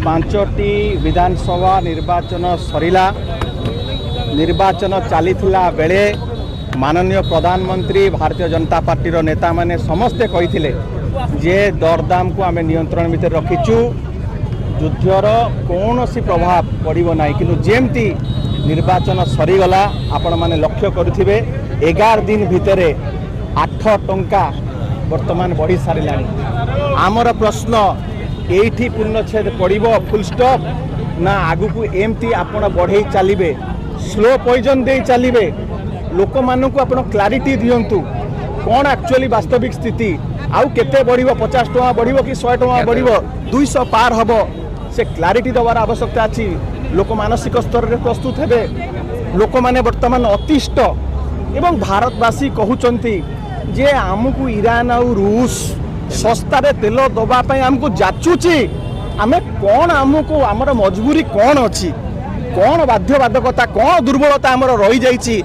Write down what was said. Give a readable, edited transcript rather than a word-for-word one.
पांचटी विधानसभा निर्वाचन सरिला निर्वाचन चलीथिला बेले माननीय प्रधानमंत्री भारतीय जनता पार्टी नेता माने समस्ते कही जे दरदाम को आम नियंत्रण भितर रखीचु युद्धर कौन सी प्रभाव पड़ो ना कि जमती निर्वाचन सरीगला आपण मैंने लक्ष्य करुवे 11 दिन भितर 8 टंका वर्तमान बढ़ी सारा आमर प्रश्न ये पूर्णछेद पड़ो फुल स्टॉप ना आगु को एमती आपण बढ़े चलिए स्लो पॉइजन दे चलिए लोक मानू आप क्लारिटी दिंतु कौन एक्चुअली वास्तविक स्थिति आउ केते बढ़िबो 50 टका बढ़िबो कि 100 टका बढ़िबो 200 पार हबो से क्लारिटी दबार आवश्यकता अच्छी लोक मानसिक स्तर में प्रस्तुत हेबे लोक माने वर्तमान अतिष्ट एवं भारतवासी कहउचंती जे आमको ईरान और रूस सस्तारे तेल दबापाई आमको जाचुची आमे कौन आमको आमर मजबूरी कौन अच्छी कौन बाध्यबाधकता कौन दुर्बलता आमर रही जाइछि।